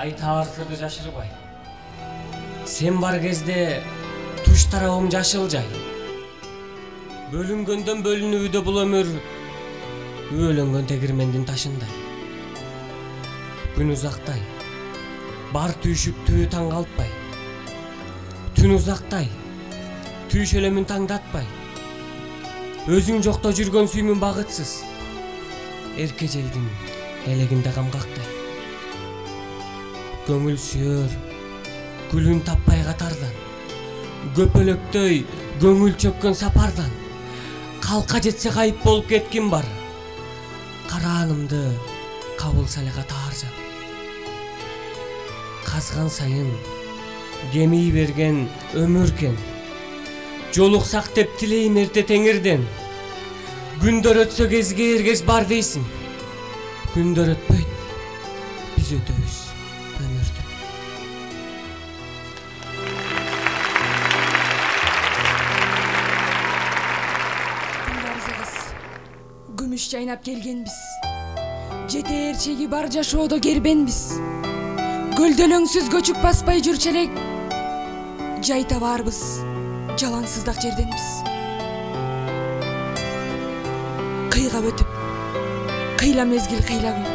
Айтаар сырды жашырбай. Сен бар кезде туш тарабым жашыл жай. Бөлүнгөндөн бөлүнүүдө бул өмүр өлөнгөн тегирмендин ташындай. Күн узактай, бар түйшүк түйү таң калтпай. Түн узактай, түйүш элемин таңдатпай. Өзүң жокто жүргөн сүймүн багытсыз. Эрке желдин элегинде камгактай. Көңүл сүйөр, гүлүн таппай катардан. Көпөлөктөй көңүл чөккөн сапардан. Калка жетсе кайып болуп кеткин бар. Караанымды кабылса эле катааржан. Казган сайын кемий берген өмүркен. Жолуксак деп тилейм эрте теңирден. Күндөр өтсө кезге эргес бар дейсиң. Күндөр өтпөйт, биз өтөбүз өмүрдү. Күмүш жайнап келгенбиз. Жетер чеги бар жашоодо кербенбиз. Көлдөлөңсүз көчүк баспай жүрчелек. Жай табарбыз, жалаңсыздак жерденбиз. Кыйгап өтүп, кыйла мезгил кыйла күн.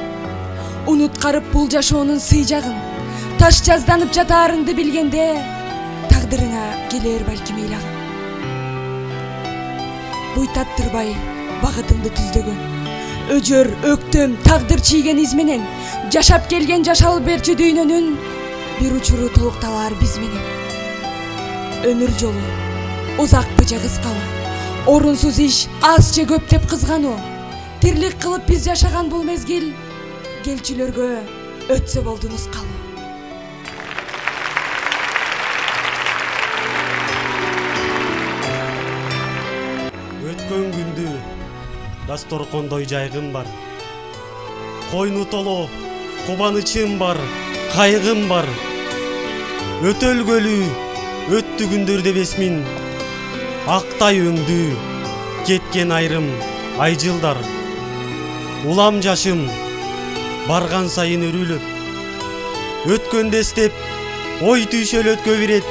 Унуткарып бул жашоонун сый жагын. Таш жазданып жатаарыңды билгенде, тагдырыңа келер балким ыйлаган. Буйтаттырбай багытыңды түздөгөн. Өжөр, өктөм, тагдыр чийген из менен жашап келген жашал берчи дүйнөнүн бир учуру толукталар биз менен. Өмүр жолу узакпы же кыскабы, орунсуз иш аз же көп деп кызгануу. Тирлик кылып биз жашаган бул мезгил келчүлөргө өтсө болду нускалуу. Өткөн күндү дасторкондой жайгым бар. Койну толо кубанычым бар, кайгым бар. Өтөлгөлү өттү күндөр дебесмин. Актай өңдү кеткен айрым айжылдар. Улам жашым барган сайын өрүлөп. Өткөндө эстеп ой түйшөлөткө бирет.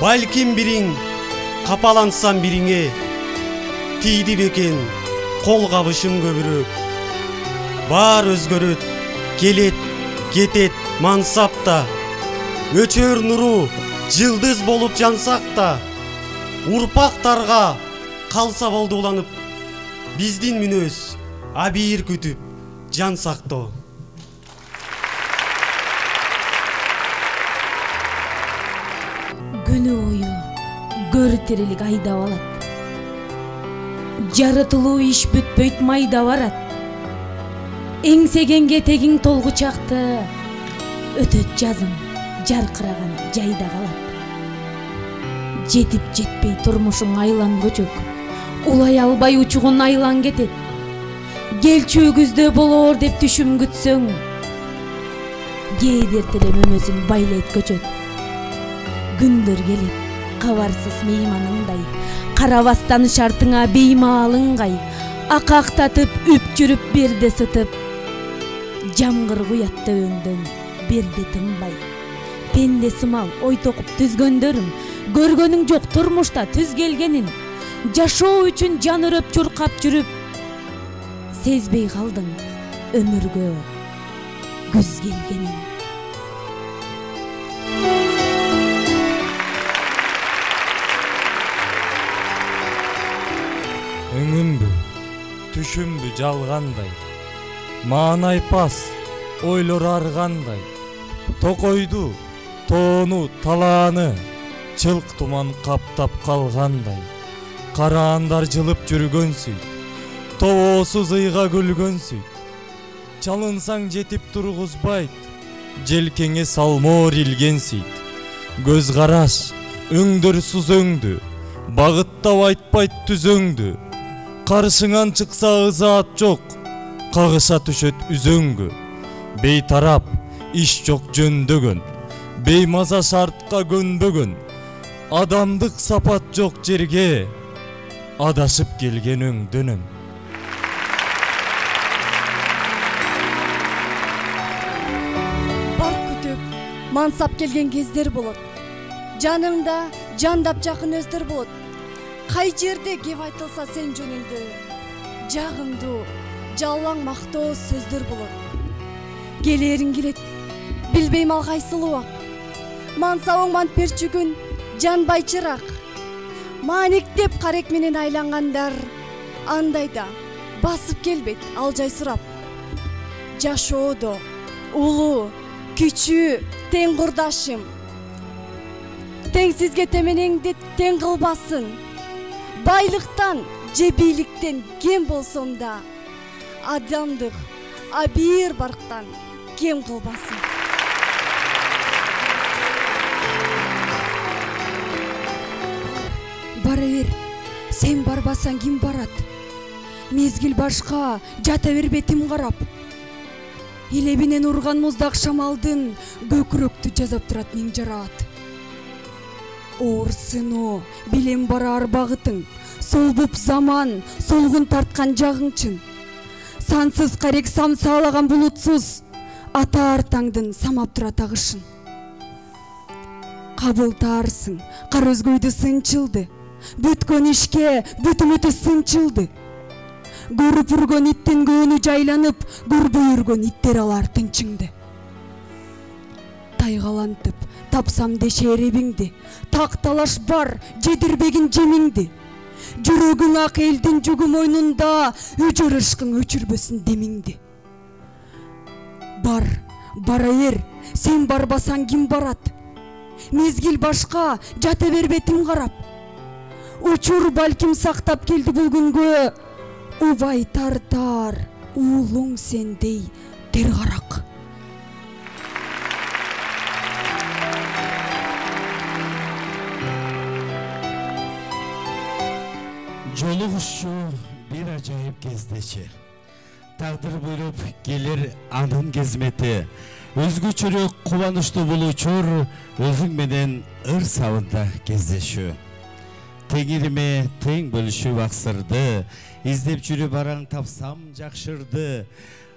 Балким бириң капалансам бириңе. Тийди бекен кол кабышым көбүрөөк. Бар өзгөрөт, келет, кетет мансап да. Өчөр нуру жылдыз болуп жансак да. Урпактарга калса болду уланып. Биздин мүнөз абийир күтүп жан сактоо. Күнү бою көр тирилик айдап алат. Жарытылуу иш бүтпөйт майда барат. Эңсегенге тегиң толгучакты өтөт жазым жаркыраган жайда калат. Жетип жетпей турмушуң айлан көчөк. Улай албай учугун айлан кетет. Келчү күздө болоор деп түшүм күтсөң, кээдер теле мөмөсүң байлайт көчөт. Күндөр келет кабарсыз мейманыңдай. Карабастан шартыңа беймалыңгай. Акактатып үп жүрүп берде сытып. Жамгыр куят төбөңдөн берде тынбай. Пенде сымал ой токуп түзгөндөрүм. Көргөнүң жок турмушта түз келгенин. Жашоо үчүн жан өрөп чуркап жүрүп. Сезбей калдың өмүргө күз келгенин. Өңүмбү, түшүмбү жалгандай. Маанай пас, ойлор аргандай. Токойду, тоону, талааны, чылк туман каптап калгандай. Караандар жылып жүргөнсүйт, тобоосуз ыйга күлгөнсүйт. Чалынсаң жетип тургузбайт, желкеңе салмоор илгенсийт. Көз караш, өңдөр сүзөңдү, багыттап айтпайт түзөңдү. Каршыңан чыкса ызаат жок, кагыша түшөт үзөңгү. Бейтарап, иш жок жөндөгөн, беймаза шартка көнбөгөн. Адамдык сапат жок жерге, адашып келген өңдөнөм. Бар мансап келген кездер болот. Жаныңда жандап жакын өздөр болот. Кай жерде кеп айтылса сен жөнүңдө жагымдуу, жалаң мактоо сөздөр болот. Келерин келет, билбейм ал кайсылуу ак. Мансабың мант перчүгүн, жанбай чырак. Маанектеп карек менен айлангандар, андайда басып келбейт ал жай сурап. Жашоодо улуу, күчүү, тең курдашым. Теңсизге теменеңди тең кылбасын. Байлыктан же бийликтен кем болсом да, адамдык абийир барктан кем кылбасын. Бара бер, сен барбасаң ким барат? Мезгил башка, жата бербе тим карап. Илебинен урган муздак шамалдын көкүрөктү жазап турат миң жараат. Оорсыно, билем бара арбагытың, солбуп заман, солгун тарткан жагыңчын. Сансыз карек самсаалаган булутсуз, ата артаңдын самап тура тагышын. Кабыл таарсың, кар өзгөйдү сынчылды. Бүткөн ишке бүт үмүтү сынчылды. Көрүп үргөн иттин көөнү жайланып, көрбөй үргөн иттер алар тынчыңды. Тайгалантып, тапсам деше эребиңди, так талаш бар, жедирбегин жемиңди. Жүрөгүң ак элдин жүгү мойнунда, өчөр ышкың өчүрбөсүн демиңди. Бар, бара бер, сен барбасаң ким барат? Мезгил башка, жата бербе тим карап. Учур балким сактап келди бул күнгө, убай тартар, уулуң сендей тер карак. Жолугушчу бир ажайып кездечи. Тагдыр буйруп келер анын кезмети. Өзгөчөрөөк кубанычтуу болуучур өзүң менен ыр сабында кездешүү. Теңириме тең бөлүшүп аксырды, издеп жүрүп бараң тапсам жакшырды.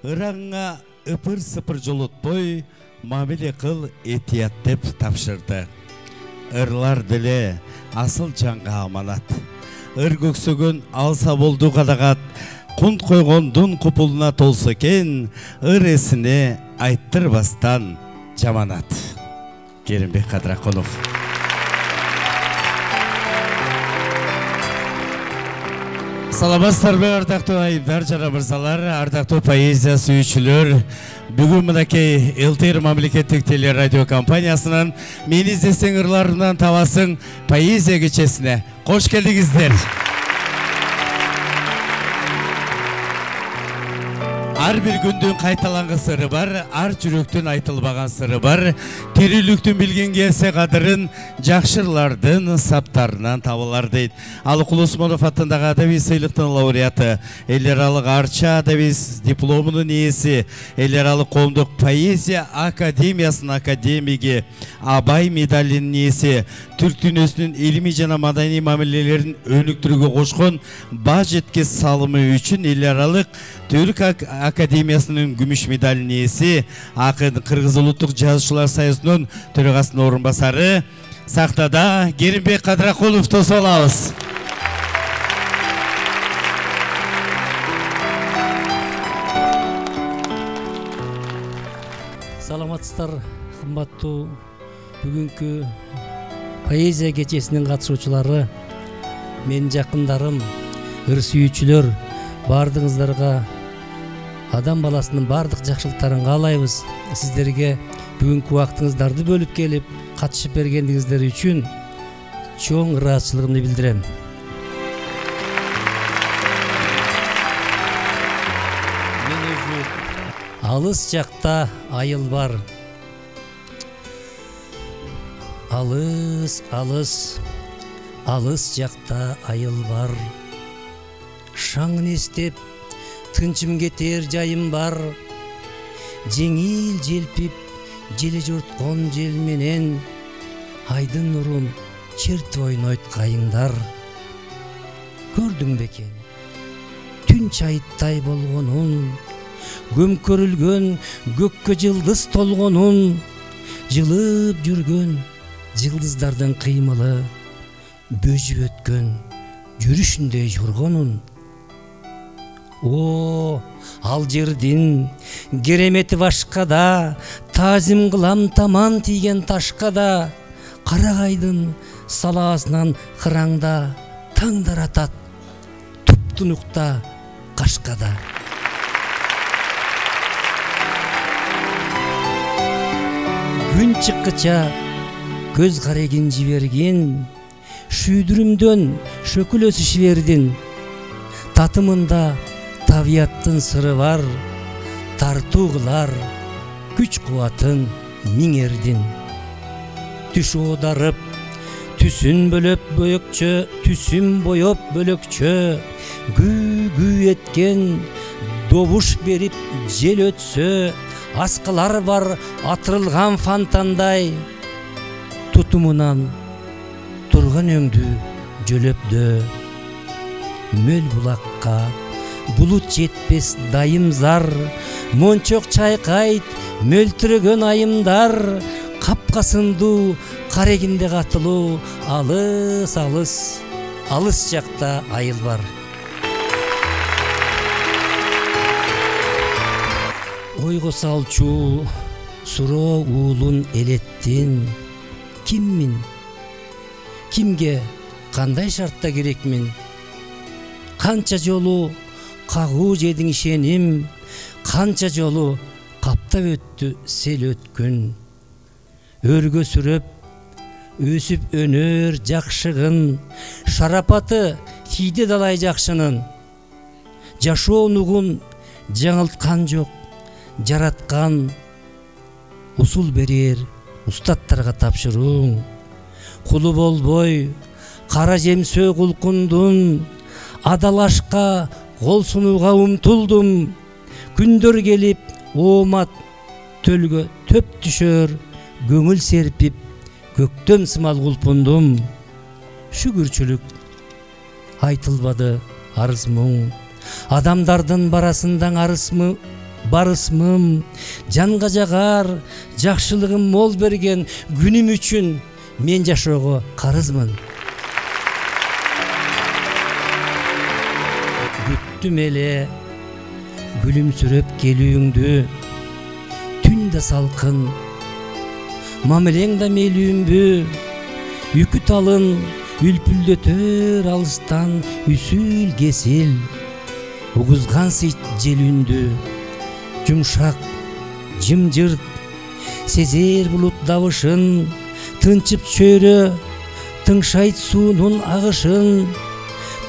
Ыраңга ыпыр-сыпыр жолотпой, мамиле кыл этият деп тапшырды. Ырлар деле асыл жанга аманат. Ыр көксөгөн алса болду кадагат, кунт койгондун купулуна толсо экен, ыр эсине айттырбастан жаманат. Керимбек Кадракулов. Саламатсыздарбы, ардактуу айымдар, жана мырзалар, ардактуу поэзия сүйүүчүлөр. Бүгүн мынакей ЛТР мамлекеттик телерадио компаниясынын Мени издесең ырларынан табасың поэзия кечесине кош келдиңиздер. Ар бир күндүн кайталанган сыры бар, ар жүрөктүн айтылбаган сыры бар. Тирүүлүктүн билген келсе кадырын, жакшырлардын саптарынан табылар дейт. Ал Укул Усмонов атындагы адабий сыйлыктын лауреаты, эл аралык арча адабий дипломунун ээси, эл аралык коомдук поэзия академиясынын академиги, Абай медалинин ээси, түрк дүйнөсүнүн илимий жана маданий мамилелерин өнүктүрүүгө кошкон баа жеткис салымы үчүн эл аралык Түрк академиясынын күмүш медалинин ээси, акын Кыргыз улуттук жазуучулар союзунун төрагасынын орун басары сахнада Керимбек Кадракулов тосуп алабыз. Саламатсыздар, кымбаттуу бүгүнкү поэзия кечесинин катышуучулары, менин жакындарым, ыр сүйүүчүлөр, бардыгыңыздарга адам баласынын бардык жакшылыктарын каалайбыз. Сиздерге бүгүнкү убактыңыздарды бөлүп келип катышып бергендиңиздер үчүн чоң ыраазычылыгымды билдирем. Мен өзү алыс жакта айыл бар. Алыс, алыс, алыс жакта айыл бар. Шаңын эстеп, тынчым кетер жайым бар. Жеңил желпип, желе жорткон жел менен, айдын нурун чертип ойнойт кайыңдар. Көрдүң бекен, түн чайыттай болгонун, көмкөрүлгөн көккө жылдыз толгонун, жылып жүргөн жылдыздардын кыймылы бөжүп өткөн жүрүшүндөй жоргонун. О, ал жердин керемети башка да, тазим кылам таман тийген ташка да, карагайдын салаасынан кыраңда таңдар атат туптунукта кашкада. Күн чыккыча көз карегин жиберген, шүйдүрүмдөн шөкүл өсүш бердин. Татымында табияттын сыры бар, тартуу кылар күч кубатын миңердин. Түш оодарып, түсүн бөлөп бөйөкчө, түсүн боёп бөлөкчө, гүү эткен добуш берип жел өтсө, аскалар бар атырылган фонтандай, тутумунан турган өңдү жөлөпдө. Мөл булакка булут жетпес дайым зар, мончок чайкайт мөлтүрөгөн айымдар, капкасындуу карегинде катылуу алыс алыс, алыс жакта айыл бар. Ойго салчу суроо уулун элеттин, киммин, кимге кандай шартта керекмин? Канча жолу кагуу жедиң ишеним, канча жолу каптап өттү сел өткүн. Өргө сүрөп өсүп өнөр жакшыгын, шарапаты тийди далай жакшынын. Жашоо нугун жаңылткан жок, жараткан усул берер устаттарга тапшырууң. Кулу болбой кара жемсөө кулкундун, адалашка кол сунууга умтулдум. Күндөр келип оомат төлгө төп түшөр, көңүл серпип көктөм сымал кулпундум. Шүгүрчүлүк айтылбады арыз муң, адамдардын барасындан арысмы барысмым. Жанга жагар жакшылыгым мол берген күнүм үчүн мен жашоого карызмын. Күттүм эле күлүмсүрөп келүүңдү, түн да салкын, мамилең да мелүүмбү. Үкү талын үлпүлдөтөр алыстан үсүл кесил, угузган сыйт жел үндү. Жумшак жымжырт сезер булут дабышын, тынчып чөйрө тыңшайт суунун агышын.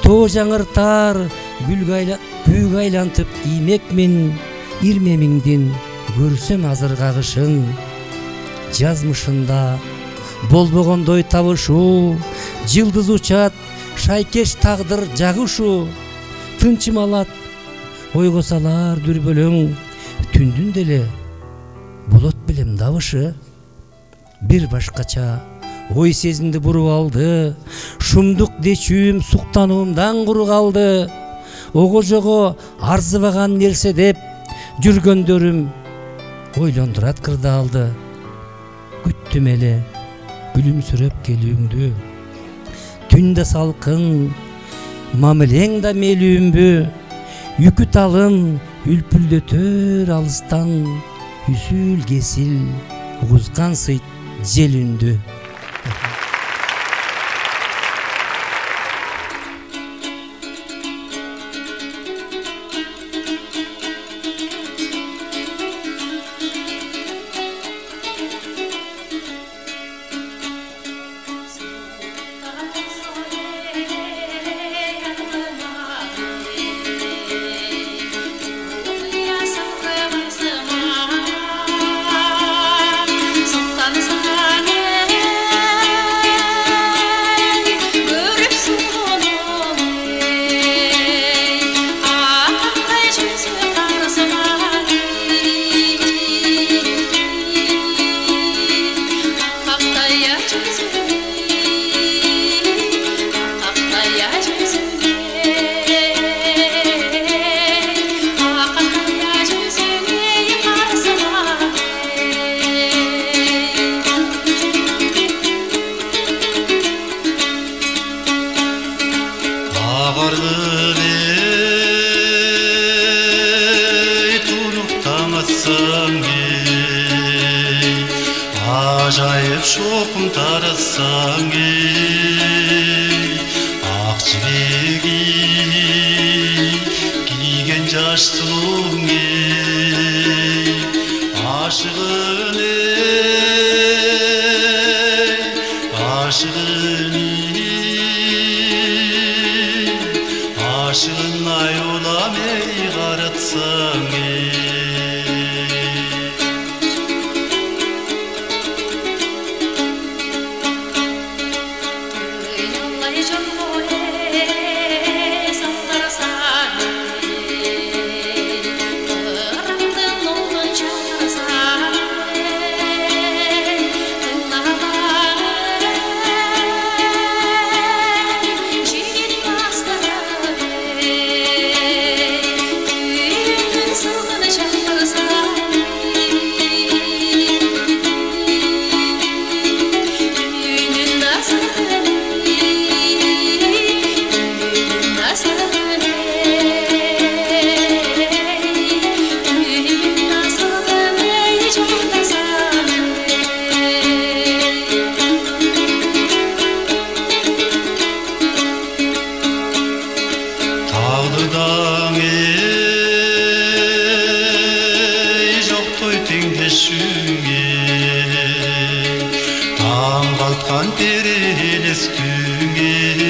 Тоо жаңыртар күйгө айлантып иймекмин, ирмемиңдин көрсөм азыр кагышын. Жазмышында болбогондой табышуу, жылдыз учат шайкеш тагдыр жагышуу. Тынчым алат ойго салар дүрбөлөң, түндүн деле болот билем дабышы. Бир башкача ой сезимди буруп алды, шумдук дечүүм суктануумдан куру калды. Ого жого арзыбаган нерсе деп жүргөндөрүм ойлондурат кырдаалды. Күттүм эле күлүмсүрөп келүүңдү, түн да салкын, мамилең да мелүүмбү. Үкү талын үлпүлдөтөр алыстан үсүл кесил, угузган сыйт жел үндү. Ağargın ey turuqtamazsan ey Acayip şokum tarassan ey Aq jibegi kiygen jaştığın ey Aşığın ey Aşığın Aşığın ayolam ey qaratsan ey Tağdırdan ey Жоқтой теңдешің ей Таң қалтқан терелестің ей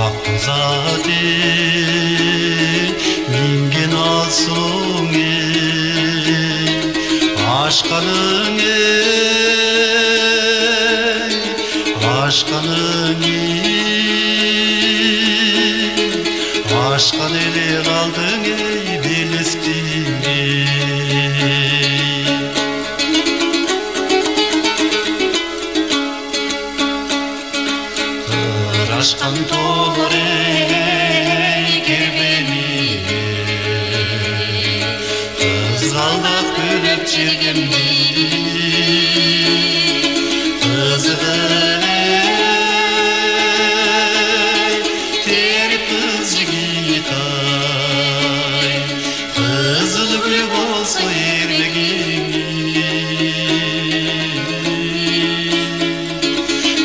Ақ бұзат ей Минген алсың ей Ашқаның ей Ашқаның ей Aşkan ele kaldın ey belestin ey Kır aşkan tolur ey kerbeni Kızgaldak bölüp çirgemdi Kızgın ey terip kız jigitay Kızıl gül bolsa ermegin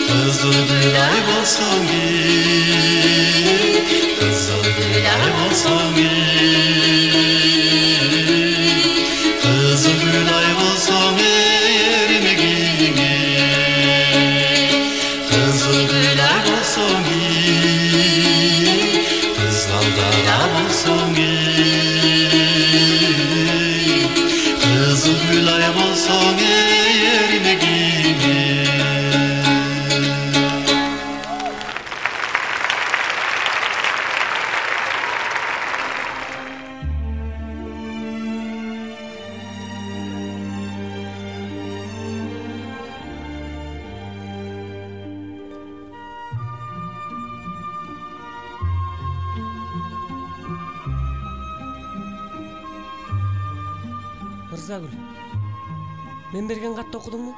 Kızıl gül ay bolsan ey Kızıl gül ay bolsan ey Kızıl gül ay bolsan ey ermegin Kızıl gül ay bolsan ey Kızıldağa bolsan ey Kızıl gül ay bolsan ey ermegin Мырзагүл, мен берген катты окудуңбу?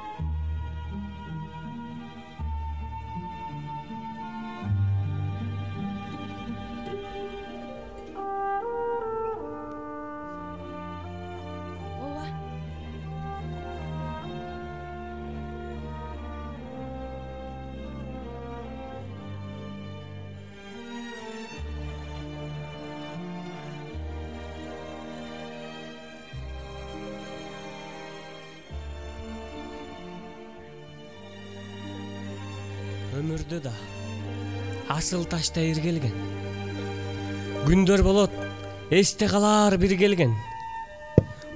ооба. Өмүрдө да асыл таштай иргелген. Күндөр болот, эсте калар бир келген.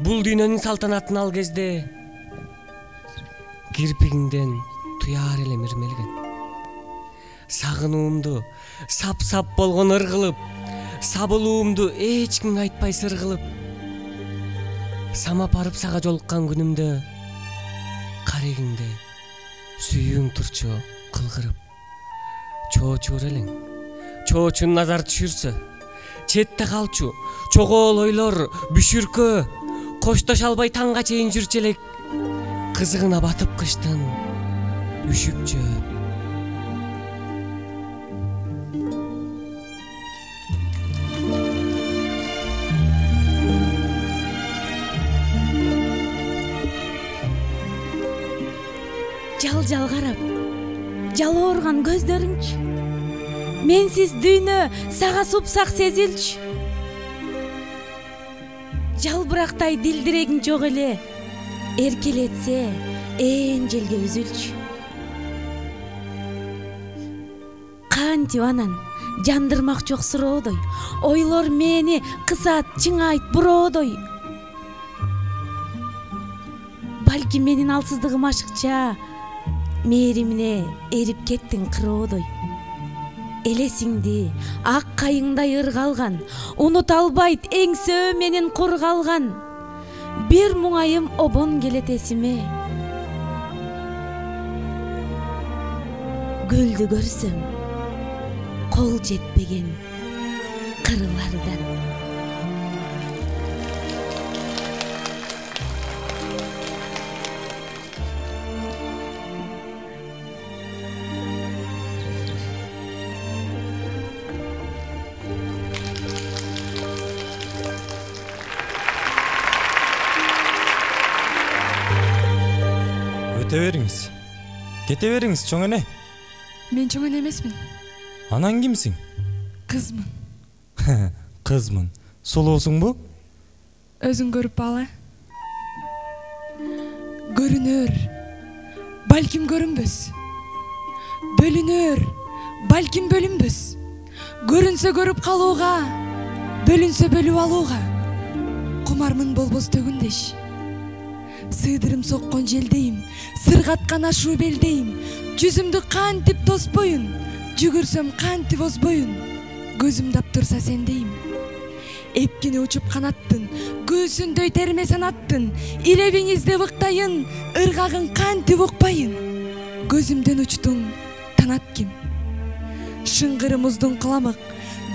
Бул дүйнөнүн салтанатын ал кезде кирпигиңден туяр элем ирмелген. Сагынуумду сап-сап болгон ыргылып, сабылуумду эч кимге айтпай сыргылып, самап барып сага жолуккан күнүмдө карегиңде сүйүүң турчу кылгырып. Чоочур элең, чоочун назар түшүрсө, четте калчу чогол ойлор бүшүркө, коштоша албай таңга чейин жүрчү элек, кызыгына батып кыштын үшүк жөөп. жал карап, жалоорган көздөрүңчү, менсиз дүйнө сага супсак сезилчү. Жалбырактай дилдирегиң жок эле, эркелетсе ээн желге үзүлчү. Кантип анан жандырмак жок суроодой, ойлор мени кысат чыңайт буроодой. Балки менин алсыздыгым ашыкча, мээримине эрип кеттиң кыроодой. Элесиңди ак кайыңдай ыргалган, унута албайт эңсөө менен кургалган. Бир муңайым обон келет эсиме. Гүлдү көрсөм, кол жетпеген кырлардан. Өте бериңиз. Кете бериңиз, чоң эне. Мен чоң эне эмесмин. Анан кимсиң? Кызмын. Кызмын. Сулуусуң бу? Өзүң көрүп бала. Көрүнөр, балким көрүнбөс. Бөлүнөр, балким бөлүнбөс. Көрүнсө көрүп калууга, бөлүнсө бөлүп алууга. Кумармын болбос төгүндеш. Сыйдырым соккон желдейм, сыргаткан ашуу белдейм. Жүзүмдү кантип тоспоюн, жүгүрсөм кантип озбоюн. Көзүм дап турса сендейм. Эпкине учуп канаттын, күүсүндөй терме санаттын. Илебиңизде ыктайын, ыргагын кантип укпайын. Көзүмдөн учтуң, танат ким? Шыңгыры муздун кыламык,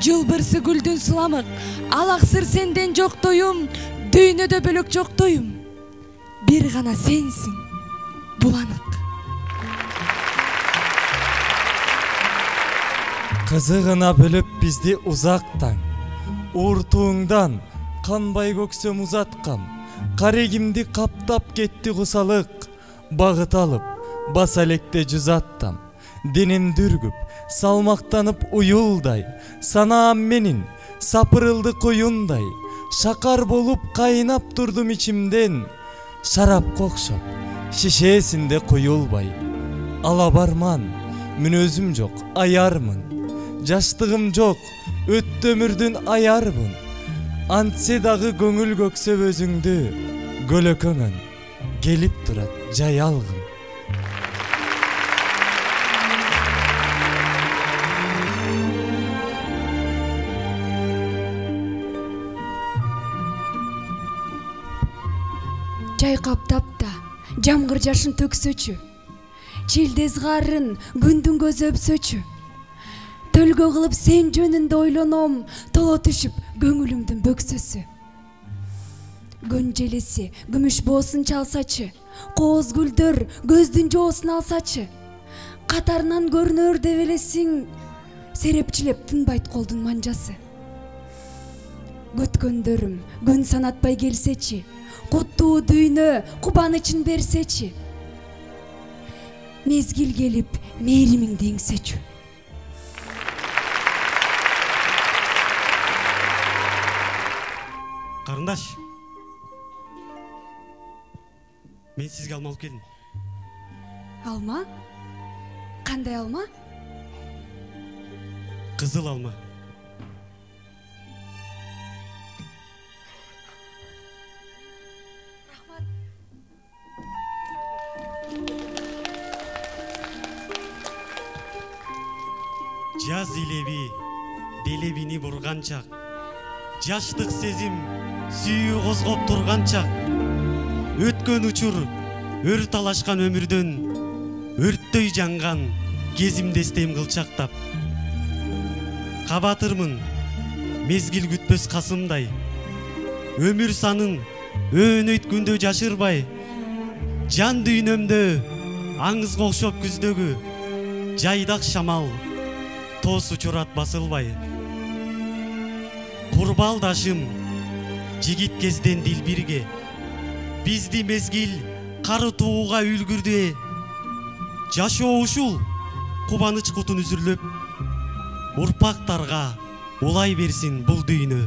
жылбырсы гүлдүн суламык. Алаксыр сенден жоктоюм, дүйнөдө бөлөк жоктоюм. Бир гана сенсиң, бул анык. Кызыгына бөлөп бизди узактан, ууртууңдан канбай көксөм узаткам. Карегимди каптап кетти кусалык, багыт алып, баса электе жүз аттам. Денем дүргүп, салмактанып уюлдай, санаам менин сапырылды коюндай. Шакар болуп кайнап турдум ичимден, шарапка окшоп, шишесинде куюлбай. Ала барман, мүнөзүм жок, аярмын. Жаштыгым жок, өттү өмүрдүн аярмын. Антсе дагы көңүл көксөп өзүңдү, көлөкөңөн келип турат жай алгым. Жай каптап да, жамгыр жашын төксөчү. Чилдез гарын күндүн көзү өпсөчү. Төлгө кылып сен жөнүндө ойлоном, толо түшүп көңүлүмдүн бөксөсү. Көн желеси күмүш боосун чалсачы, кооз гүлдөр көздүн жоосун алсачы. Катарынан көрүнөр деп элесиң, серепчилеп тынбайт колдун манжасы. Көткөндөрүм күн санатпай келсечи, куттуу дүйнө кубанычын берсечи. Мезгил келип мээримиңди эңсечү. Карындаш, мен сизге алма алып келдим. Алма? Кандай алма? Кызыл алма. Жаз илеби, делебини бурганчак, жаштык сезим сүйүү козгоп турганчак, өткөн учур өр талашкан өмүрдөн өрттөй жанган кезимди эстейм кылчактап. Кабатырмын мезгил күтпөс касымдай, өмүр санын өөнөйткүндө жашырбай, жан дүйнөмдө аңызга окшоп күздөгү жайдак шамал тоос учурат басылбай. Курбалдашым жигит кезден дилбирге, бизди мезгил карытууга үлгүрдү. жашоо ушул кубаныч кутун үзүрлөп урпактарга улай берсин бул дүйнө.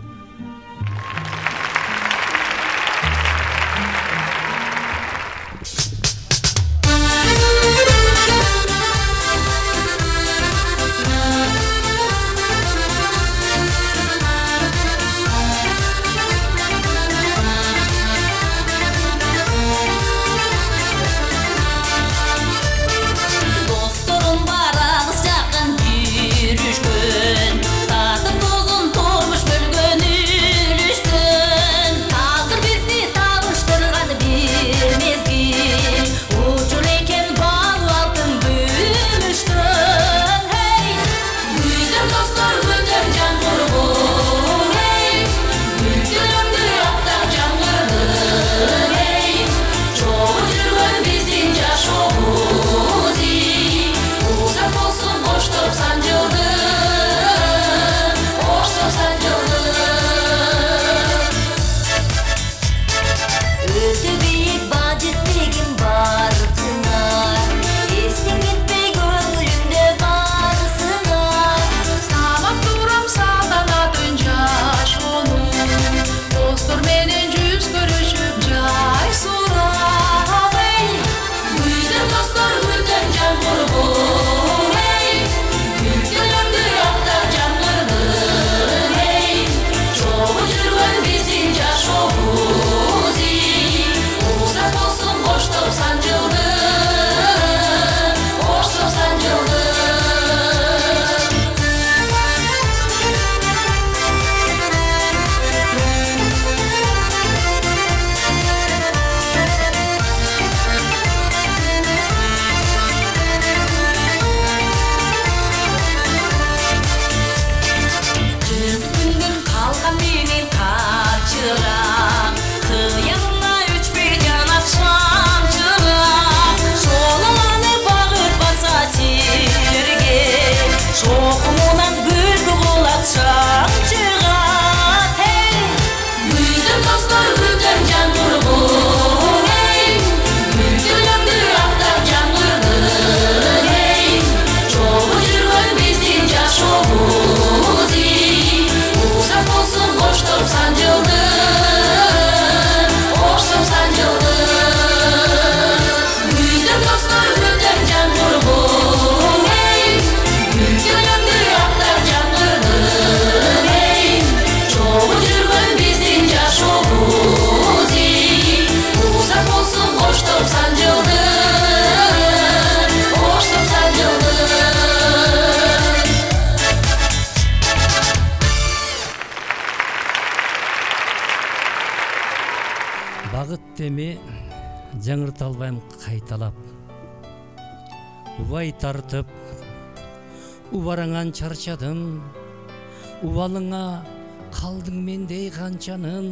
Багыт эми жаңырталбайм кайталап. Убай тартып, убараңан чарчадым, убалыңа калдың мендей канчанын,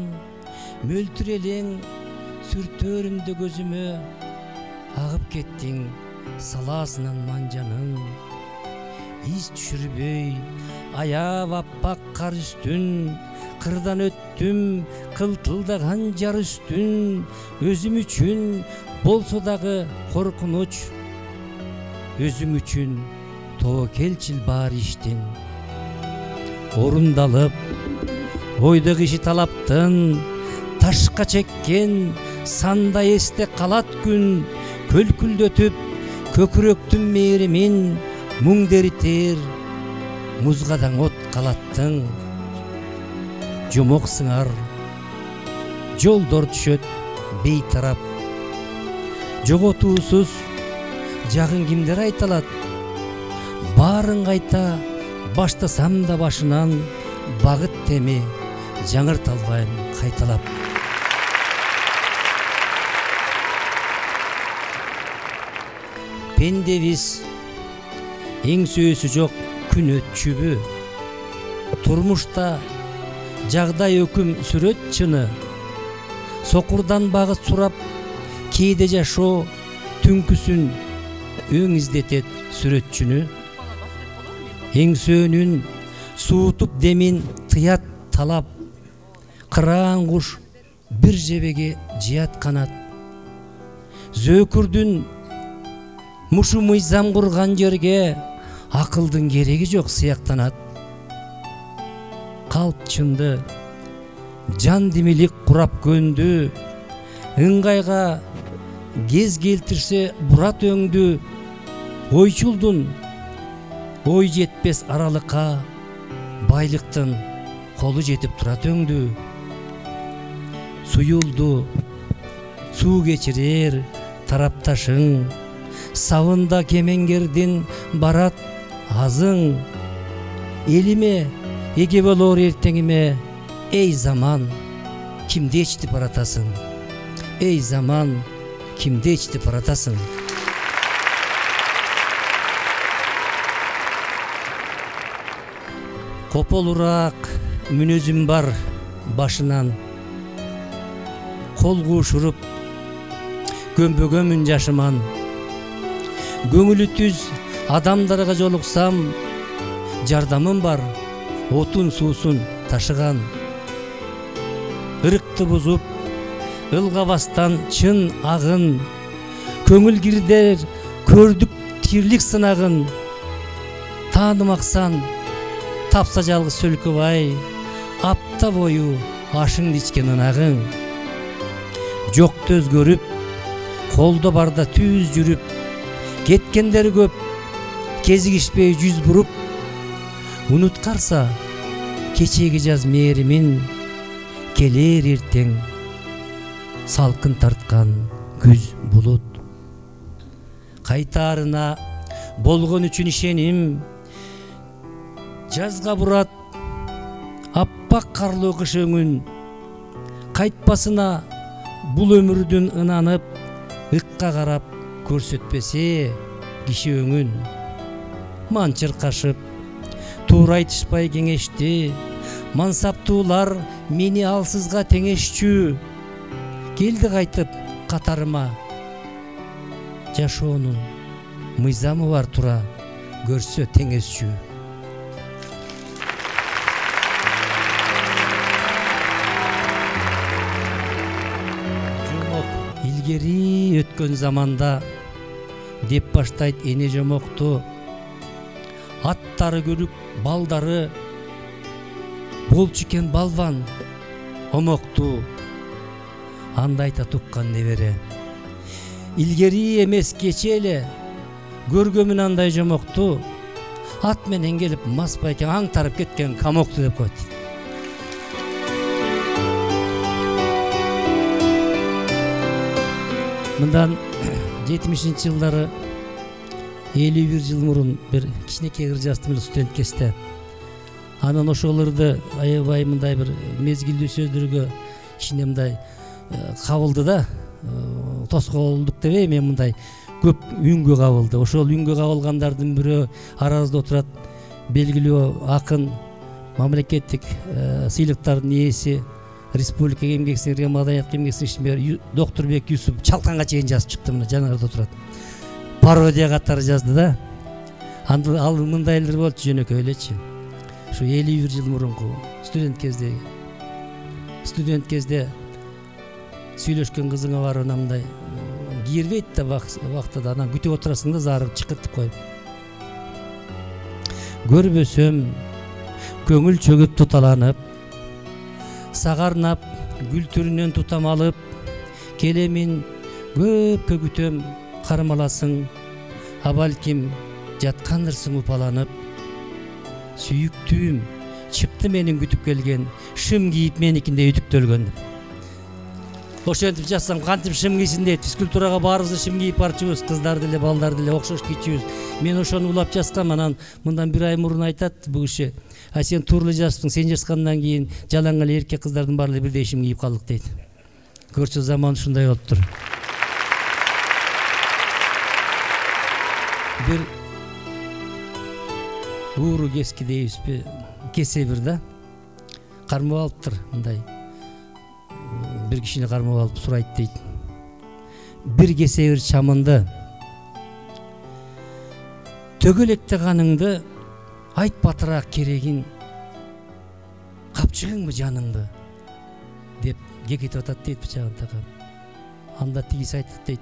мөлтүрелең сүртөрүмдө көзүмө, агып кеттиң саласынан манжанын. Из түшүрбөй, аяп аппак кар үстүн, кырдан өттүм кылтылдаган жар үстүн, өзүм үчүн болсо дагы коркунуч, өзүң үчүн тобокелчил бар иштин. Орундалып, ойдо киши талаптын, ташка чеккен сандай эсте калат күн, көлкүлдөтүп көкүрөктүн мээримин, муң деритер музгадаң от калаттың. Жомок сыңар, жолдор түшөт бейтарап, жоготуусуз жагын кимдер айталат. Баарын кайта баштасам да башынан, багыт теми жаңырталбайм кайталап. Пендебиз эңсөөсү жок күн өтчүбү, турмушта жагдай өкүм сүрөт чыны, сокурдан багыт сурап, кээде жашоо түнкүсүн өң издетет сүрөтчүнү. Эңсөөнүн суутуп демин тыят талап, кыраан куш бир жебеге жыят канат. Зөөкүрдүн мушу мыйзам курган жерге акылдын кереги жок сыяктанат. Калпчынды жан демилик курап көндү, ыңгайга кез келтирсе бурат өңдү, ойчулдун ой жетпес аралыкка, байлыктын колу жетип турат өңдү. Суюлду суу кечирер тарапташың, сабында кемеңгердин барат азың. Элиме эге болор эртеңиме, эй заман, кимди ичтип баратасың? Эй заман, кимди ичтип баратасың? Кополураак мүнөзүм бар башынан, кол куушуруп көмбөгөмүн жашыман. Көңүлү түз адамдарга жолуксам, жардамым бар отун суусун ташыган. Ырыкты бузуп ылгабастан чын агын, көңүл кирдер көрдүк тирлик сынагын. Таанымаксан тапса жалгыз Сөлкөбай, апта бою ашыңды ичкен ынагың. Жокты өзгөрүп, колдо барда түз жүрүп, кеткендер көп, кезигишпей жүз буруп. Унуткарса кечеги жаз мээримин, келер эртең салкын тарткан күз булут. Кайтаарына болгон үчүн ишеним, жазга бурат аппак карлуу кыш өңүн. Кайтпасына бул өмүрдүн ынанып, ыкка карап көрсөтпесе киши өңүн. Манчыр кашып туура айтышпай кеңешти, мансаптуулар мени алсызга теңешчү. Келди кайтып катарыма, жашоонун мыйзамы бар тура көрсө теңесчү. Илгери өткөн заманда деп баштайт эне жомокту. Аттары көрүк, балдары болчу экен балбан, омокту. Анда айта туккан небере. Илгери эмес кече эле көргөмүн андай жомокту. Ат менен келип маспай экен, аңтарып кеткен камокту деп коет. Мындан 70-жылдары 51 жыл мурун бир кичинекей кыр жасты менен студент кесте. Анан ошолорду аябай мындай бир мезгилдүү сөздөргө кичине мындай кабылды да, тоскоолдук дебей, мен мындай көп үнгө кабылды. Ошол үнгө кабылгандардын бирөө арабызда отурат, белгилүү акын, мамлекеттик сыйлыктардын ээси, республика эмгек сиңирген маданият эмгек сиңирген Доктурбек Юсуп чалканга чейин жазып чыкты, мына жанагында отурат. Пародия катары жазды да. Ал мындай элдер болчу, жөнөкөй элечи. Ушу 51 жыл мурунку студент кезде сүйлөшкөн кызыңа бар, мындай кийирбейт да вактада, анан күтүп отурасың да, зарыгып чыккыт деп коюп. Көрбөсөм көңүл чөгүп туталанып, сагарнап гүл түрүнөн тутам алып, келемин көпкө күтөм кармаласың, абалким жаткандырсың упаланып. Сүйүктүүм чыкты менин күтүп келген, шым кийип меникинде үтүктөлгөн. Ошентип жазсам кантип шым кийсин дейт. Физкультурага баарыбыз шым кийип барчубуз, кыздар деле, балдар деле окшош кийчүбүз. Мен ошону улап жазгам, анан мындан бир ай мурун айтат бул киши: "А сен турлы жазыпсың, сен жазгандан кийин жалаң эле эркек кыздардын баары бирдей шым кийип калдык" дейт. Көрчү, заман ушундай болуптур. Бир ууру кески дейбизби, кесе бир да кармап алыптыр, мындай бир кишини кармап алып сурайт дейт. Бир кесе бир чамынды, төгөлекте каныңды, айт батыраак керегин, капчыгыңбы жаныңды деп кекетип атат дейт бычагын такап. Анда тигиси айтат дейт: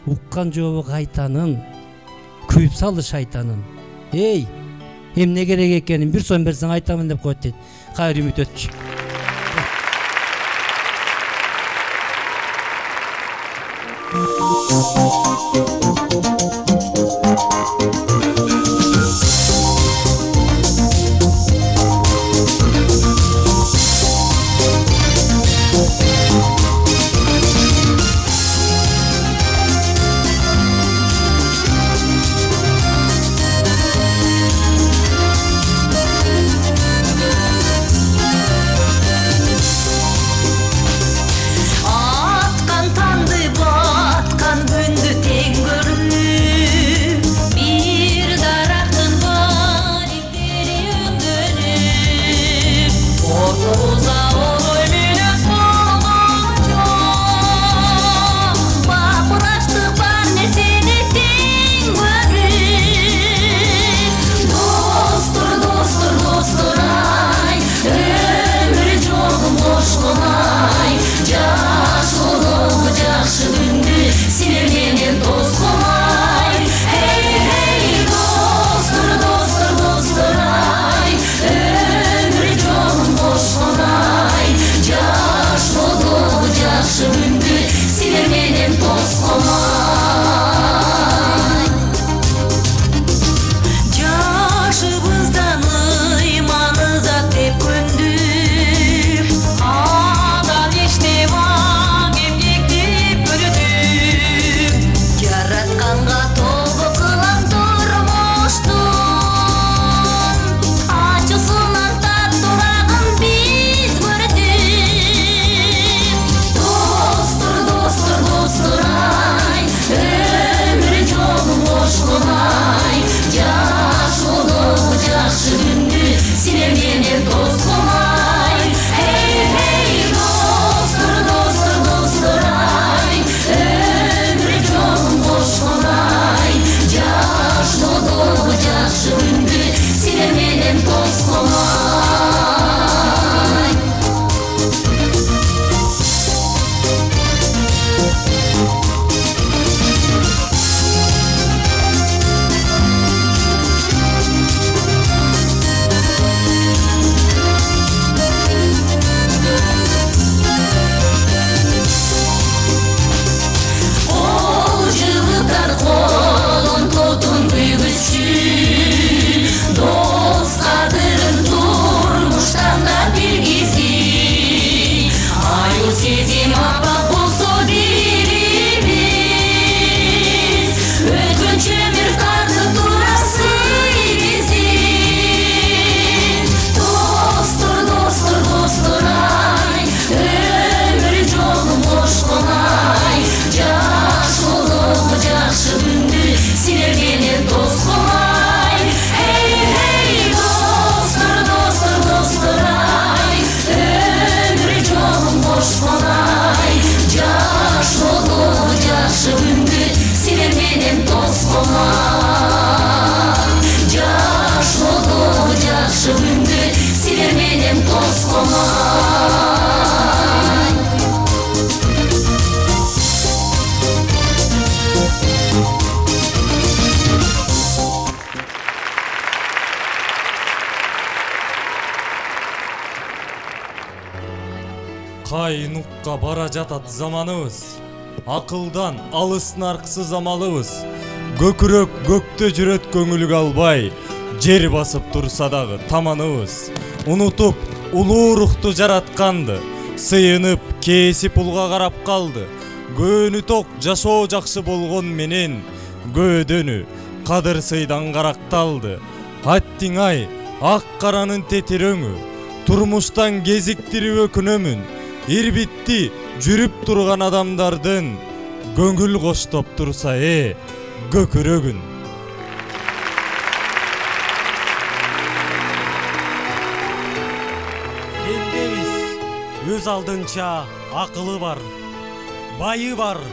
уккан жообу кайтанын күйүп салды шайтанын. Эй, эмне керек экенин бир сом берсең айтамын деп коет дейт. Кайыр үмүт өтчү. Кайнукка бара жатат заманыбыз, акылдан алыс нарксыз амалыбыз. Көкүрөк көктө жүрөт көңүлгө албай, жер басып турса дагы таманыбыз. Унутуп улуу рухту жаратканды, сыйынып кээси пулга карап калды. Көөнү ток жашоо жакшы болгон менен, көөдөнү кадыр сыйдан каракталды. Аттиң ай, ак каранын тетирөңү, турмуштан кезиктирип өкүнөмүн. Ирбитти жүрүп турган адамдардын көңүл коштоп турса көкүрөгүн. Эндебиз өз алдынча акылы бар, байы бар,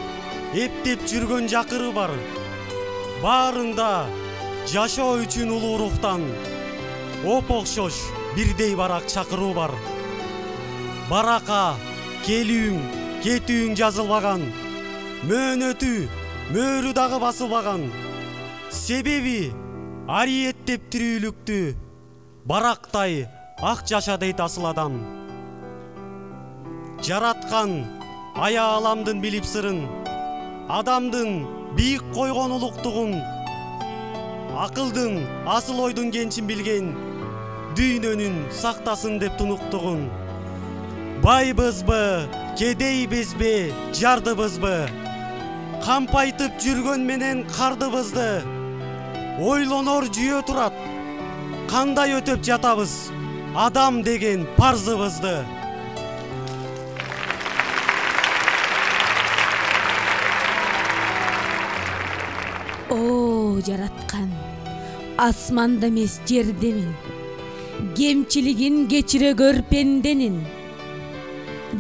эптеп жүргөн жакыры бар. Баарында жашоо үчүн улуу рухтан оп окшош бирдей барак чакыруу бар. Барака келүүң, кетүүң жазылбаган, мөөнөтү мөөрү дагы басылбаган. Себеби ариеттеп тирүүлүктү барактай ак жаша дейт асыл адам. Жараткан ая аламдын билип сырын, адамдын бийик койгон улуктугун, акылдын асыл ойдун кенчин билген, дүйнөнүн сактасын деп тунуктугун. Байбызбы, кедейбизби, жардыбызбы, кампайтып жүргөн менен кардыбызды ойлонор жүйө турат. Кандай өтөп жатабыз адам деген парзыбызды. О, жараткан, асманда эмес жердемин, кемчилигин кечире көр пенденин,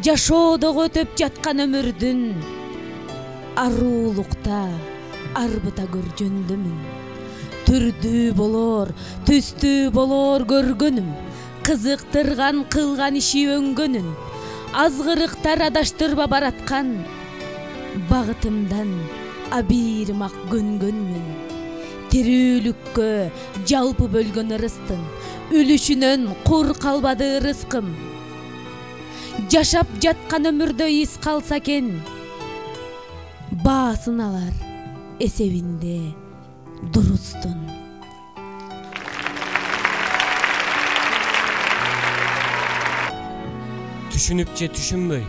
жашоодогу өтөп жаткан өмүрдүн аруулукта арбыта көр жөндөмүн. Түрдүү болор, түстүү болор көргөнүм, кызыктырган кылган иши өңгөнүн, азгырыктар адаштырба бараткан, багытымдан абийирмак көнгөнмүн. Тирүүлүккө жалпы бөлгөн ырыстын үлүшүнөн кур калбады ырыскым. Жашап жаткан өмүрдө из калса экен, баасын алар эсебинде дурустун. Түшүнүп же түшүнбөй,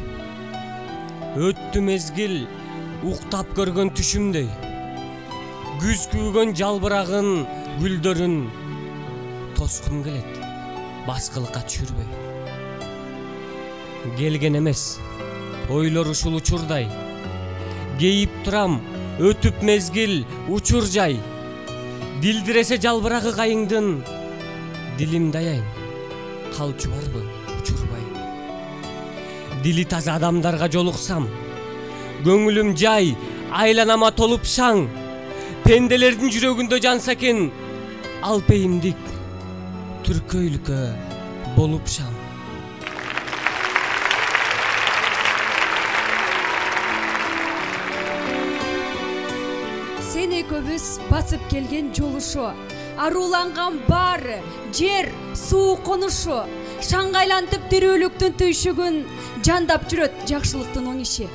өттү мезгил уктап көргөн түшүмдөй, күз күйгөн жалбырагын гүлдөрүн тоскум келет, баскылыкка түшүрбөй. Келген эмес, ойлор ушул учурдай, кейип турам, өтүп мезгил учур жай. Дилдиресе жалбырагы кайыңдын, дилимди аяйын, калчу барбы учурбай. Дили таза адамдарга жолуксам, көңүлүм жай, айланама толуп шаң. Пенделердин жүрөгүндө жанса экен, алпейимдик түркөйлүккө болуп шаң. Сен экөөбүз басып келген жолушу, аруланган баары, жер, суу конушу, шаңгайлантып тирүүлүктүн түйшүгүн жандап жүрөт жакшылыктын оң иши.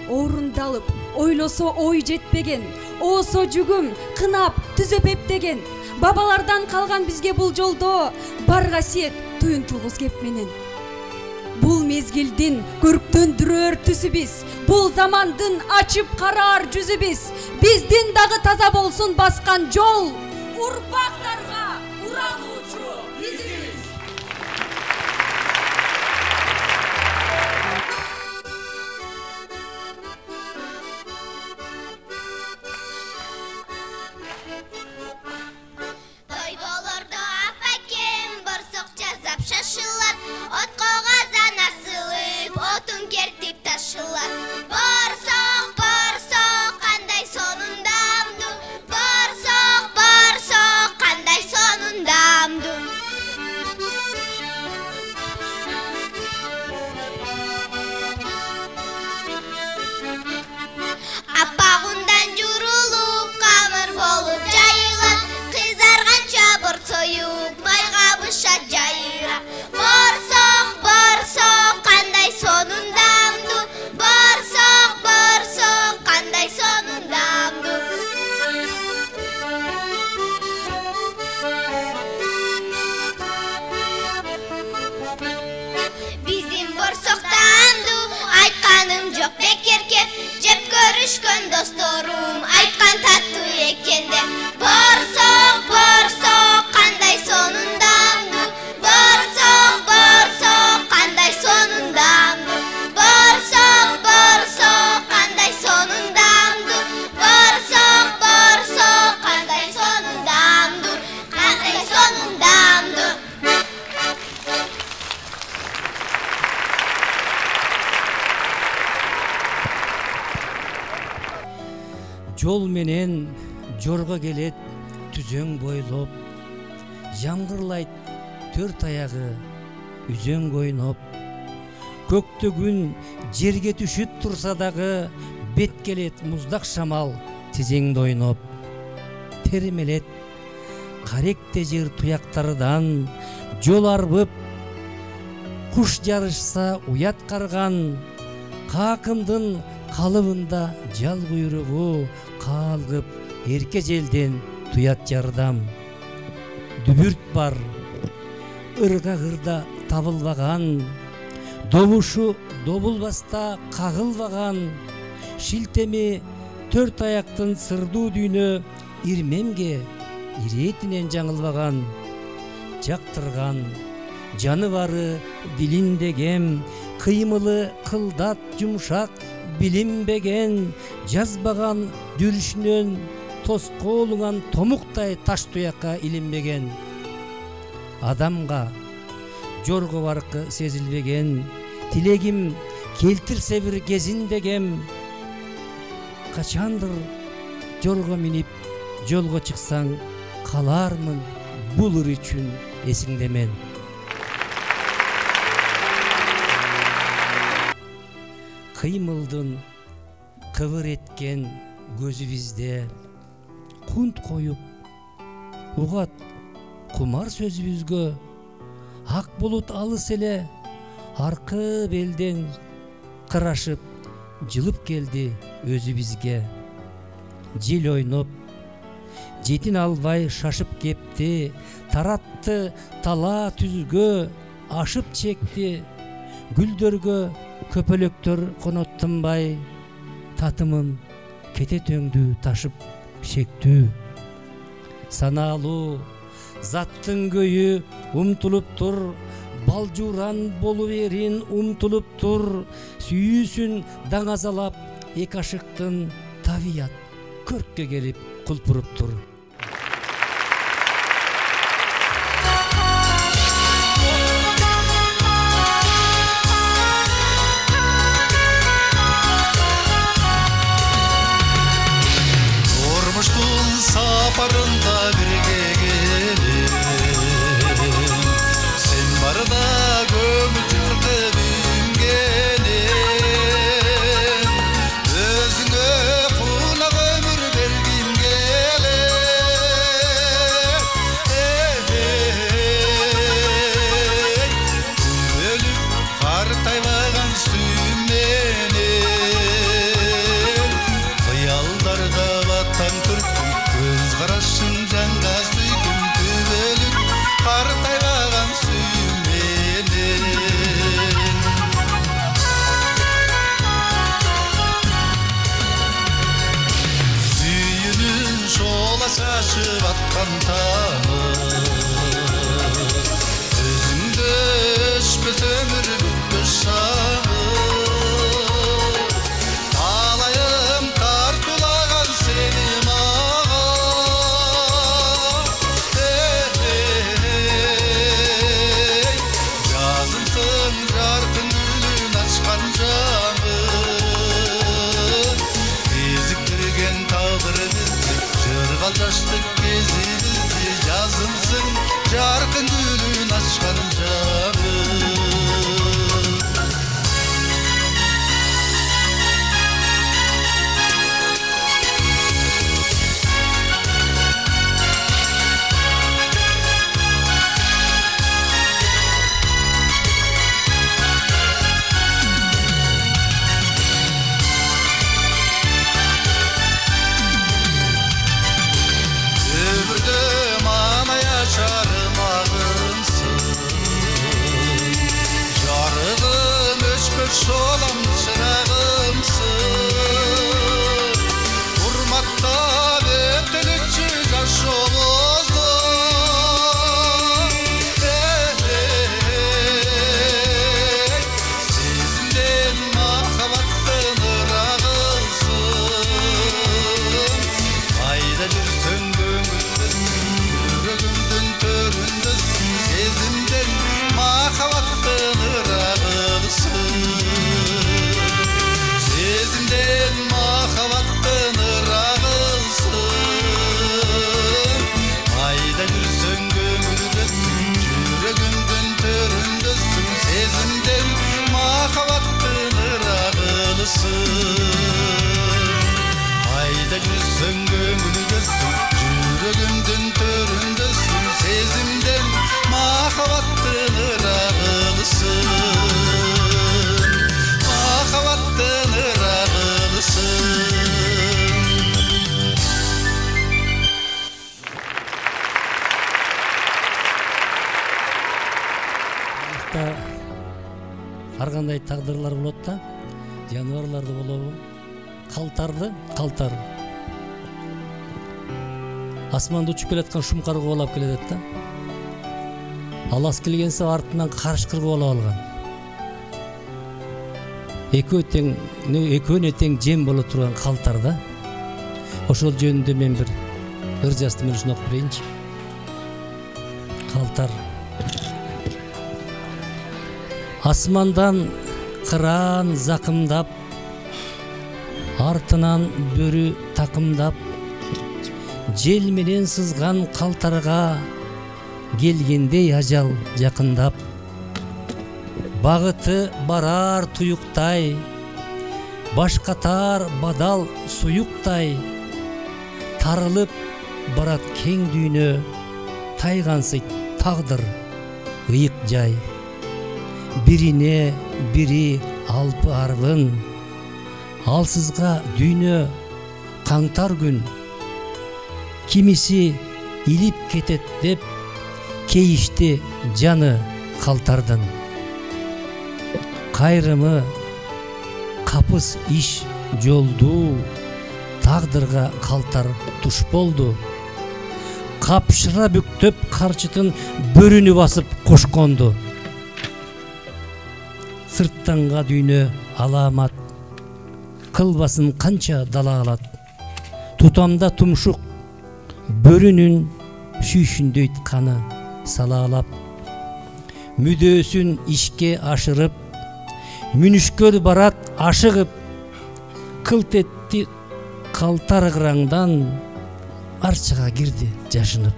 Орундалып, ойлосо ой жетпеген, оосо жүгүм, кынап, түзөп эптеген. Бабалардан калган бизге бул жолдо бар касиет туюнтулгус кеп менен. Бул мезгилдин көрктөндүрөр түсү биз, бул замандын ачып караар жүзү биз. Биздин дагы таза болсун баскан жол, урпактарга уралуучу изибиз. Той болордо апакем борсок жазап шашылар, отко казан асылып, отун кертип ташылар. Борсок, борсок, кандай сонундамду, борсок, борсок, кандай сонундамду. Апагундан журулуп, камыр болуп жайылат, кызарганча борсоюп, майга бышат жайырап. Борсок, борсок, кандай сонундамду, борсок, борсок, кандай сонундамду. Bizim борсоктанду айтканым жок бекер кеп, жеп көрүшкөн достоrum айткан таттуу экен деп. Борсок, борсок, кандай сонундамду, борсок, борсок, кандай сонундамду, борсок, борсок, кандай сонундамду, борсок, борсок, кандай сонундамду, кандай сонундамду. Жол менен жорго келет түзөң бойлоп, жамгырлайт төрт аягы үзөң ойноп. Көктө күн жерге түшүп турса дагы, бет келет муздак шамал тизеңде ойноп, теримелет каректе жер туяктардан жол арбып, куш жарышса уят карган, какымдын калыбында жал куйругу калгып, эрке желден туят жардам. Дүбүрт бар, ыргагырда табылбаган, добушу добулбаста кагылбаган, шилтеми төрт аяктын сырдуу дүйнө ирмемге иретинен жаңылбаган, жактырган жаны бары дилиндегем, кыймылы кылдат жумшак билинбеген, жазбаган жүрүшүнөн тоскоолуңан томуктай таш туякка илинбеген, адамга жорго баркы сезилбеген, тилегим келтирсе бир кезиндегем, качандыр жорго минип жолго чыксаң калармын бул ыр үчүн эсиңде мен. Кыймылдын кыбыр эткен көзүбүздө кунт коюп угат кумар сөзүбүзгө, ак булут алыс эле аркы белден кырашып жылып келди өзүбүзгө. Жел ойноп жетин албай шашып кепти, таратты тала түзгө, ашып чекти, гүлдөргө көпөлөктөр коноттунбай, татымын кете төңдү ташып шектүү. Санаалуу заттын көйү умтулуп тур, балжуран болу берин умтулуп тур, сүйүүсүн даңазалап эки ашыктын табият көрккө келип кулпуруп тур. Турмуштун сапарында бирге келем, сен барда көңүл жыртып келем, өзүңө кунак өмүр бергим келем. жүрөгүмдүн төрүндөсүн сезимден махабаттын ырагылысын махабаттын ырагылысын ар кандай тагдырлар болот да, жаныбарларды болобу, калтар асманда учуп келаткан шумкар кубалап келет да, алас келген сап артынан карышкыр кубалап алган. Экөөнө тең жем боло турган калтар да. Ошол жөнүндө мен бир ыр жазды, мен ушуну окуп берейинчи. Калтар. Асмандан кыран закымдап, артынан бөрү такымдап, жел менен сызган калтарга келгендей ажал жакындап, багыты барар туюктай, башкатар бадал суюктай, тарылып барат кең дүйнө, тайгансый тагдыр ыйык жай. Бирине бири алпы арбын, алсызга дүйнө каңтар күн, кимиси илип кетет деп кейишти жаны калтардын. Кайрымы капыс иш жолду, тагдырга калтар туш болду. Капшыра бүктөп карчытын бөрүнү басып кошконду. Сырттанга дүйнө аламат, кылбасын канча дала алат. Тутамда тумшук бөрүнүн сүйшүндөйт каны салаалап. Мүдөөсүн ишке ашырып, мүнүшкөл барат ашыгып, кылт этти калтар ыраңдан, арчага кирди жашынып.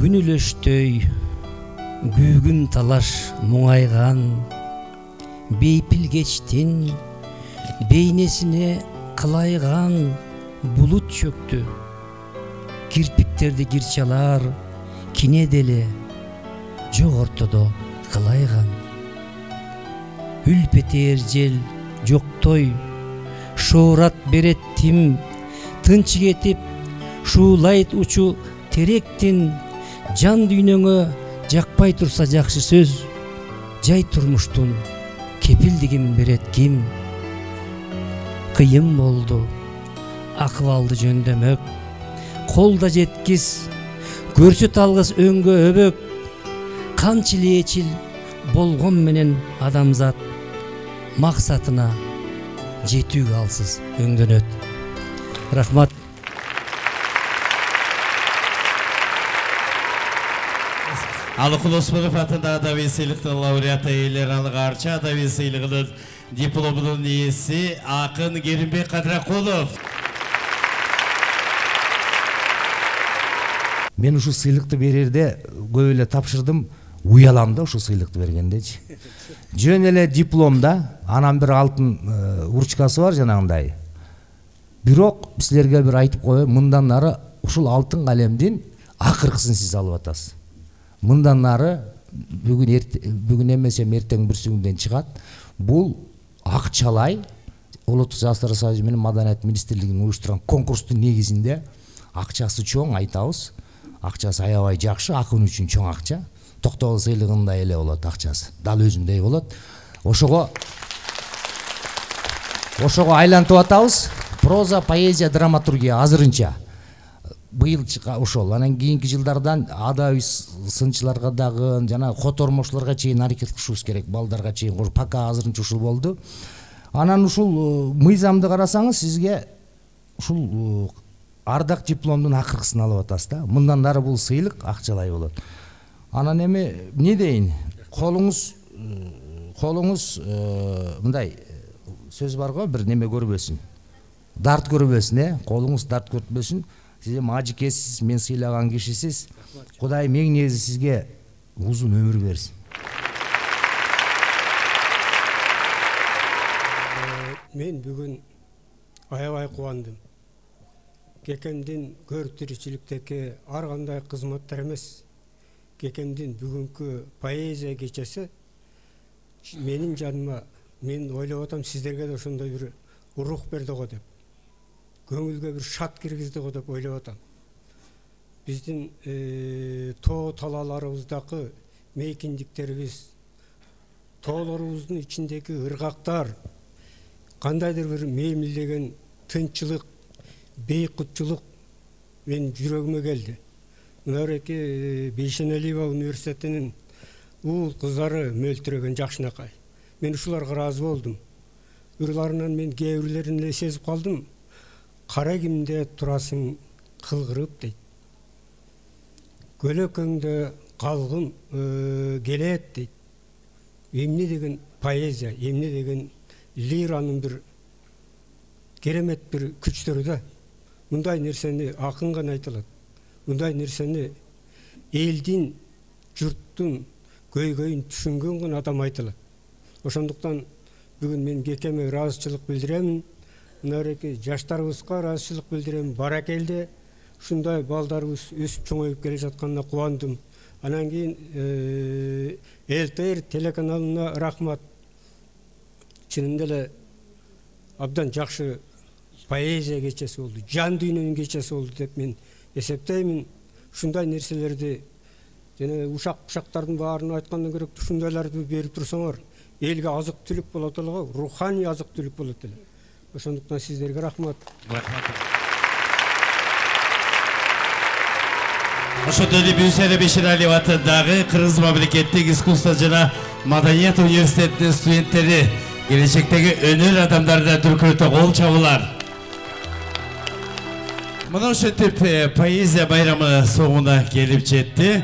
Күнүлөштөй күүгүн талаш муңайган, бейпил кечтин бейнесине кылайган булут чөктү. Кирпиктерди кирчалар кине деле жок ортодо кылайган. Үлпетер жел жоктой шоорат берет тим, тынчы кетип шуулайт учу теректин. Жан дүйнөңө жакпай турса жакшы сөз, жай турмуштун кепилдигин берет ким? Кыйын болду акыбалды жөндөмөк, колда жеткиз көрсөт алгыс өңгө өбөк. Канча лечил болгон менен адамзат, максатына жетүүгө алсыз өңдөнөт. Рахмат. Алыкул Осмонов атындагы Адаби сыйлыктын лауреаты Элер Алык Арча Адаби сыйлыгынын дипломунун ээси акын Керимбек Кадракулов. Мен ушу сыйлыкты берерде көп эле тапшырдым, уялам да ушу сыйлыкты бергендечи. Жөн эле дипломда анан бир алтын урчкасы бар жанагындай. Бирок силерге бир айтып коеюн, мындан нары ушул алтын калемдин акыркысын сиз алып атасыз. Мындан нары бүгүн эмесе эртең бүрсүңдөн чыгат. Бул акчалай Улуттук Жаштар союзу менен Маданият министрлигинин уюштурган конкурстун негизинде акчасы чоң, айтабыз. Акчасы аябай жакшы, акын үчүн чоң акча. Токтогул сыйлыгындай эле болот акчасы. Дал өзүндөй болот. Ошого айлантып атабыз. Проза, поэзия, драматургия азырынча. Быйыл ошол, анан кийинки жылдардан адаби сынчыларга дагы, жана котормошуларга чейин аракет кылышыбыз керек, балдарга чейин. Пока азырынча ушул болду. Анан ушул мыйзамды карасаңыз, сизге ушул ардак дипломдун акыркысын алып атасыз да. Мындан нары бул сыйлык акчалай болот. Анан эми эмне дейин? Колуңуз мындай сөз бар го, бир неме көрбөсүн. Дарт көрбөсүн, колуңуз дарт көрбөсүн. Сиз мажикесиз, мен сыйлаган кишисиз. Кудай меңнези сизге узун өмүр берсин. Мен бүгін аябай қуандым. Кекемдин көр тиричиликтеги ар кандай кызматтар эмес. Кекемдин бүгүнкү поэзия кечеси менин жаныма, мен ойлоп атам сиздерге да ошондой бир урух берди го деп. Көңүлгө бир шат киргизди го деп ойлоп атам. Биздин тоо талааларыбыздагы мейкиндиктерибиз, тоолорубуздун ичиндеги ыргактар, кандайдыр бир меймилдеген тынччылык, бейкутчулук мен жүрөгүмө келди. Мынауреки Бейшеналиева университетинин уул кыздары мөлтүрөгөн жакшынакай. Мен ушуларга ыраазы болдум. Ырларынан мен кээ бирлерин эле сезип калдым. Кара кимде турасың кылгырып дейт. Көлөкөңдө калгым келет дейт. Эмне деген поэзия, эмне деген лиранын бир керемет бир күчтөрү да. Мындай нерсени акын гана айта алат. Мындай нерсени элдин, журттун көйгөйүн түшүнгөн гана адам айта алат. Ошондуктан бүгүн мен Кекеме ыраазычылык билдирем. Мынауреки жаштарыбызга ыраазычылык билдирем. Баракелде ушундай балдарыбыз өсүп чоңоюп келе жатканына кубандым. Анан кийин ЛТР телеканалына рахмат. Чынында эле абдан жакшы поэзия кечеси болду, жан дүйнөнүн кечеси болду деп мен эсептеймин. Ушундай нерселерди жана ушактардын баарын айткандан көрөк ушундайларды берип турсаңар, элге азык түлүк болот эле, руханий азык түлүк болот эле. Ошондуктан сиздерге рахмат. Ошондой эле Бүйсенов Бейшеналиева атындагы Кыргыз мамлекеттик искусство жана маданият университетинин студенттери келечектеги өнөр адамдарына дүркүрөтө кол чабуулар. Мына ошентип поэзия байрамы соңуна келип жетти.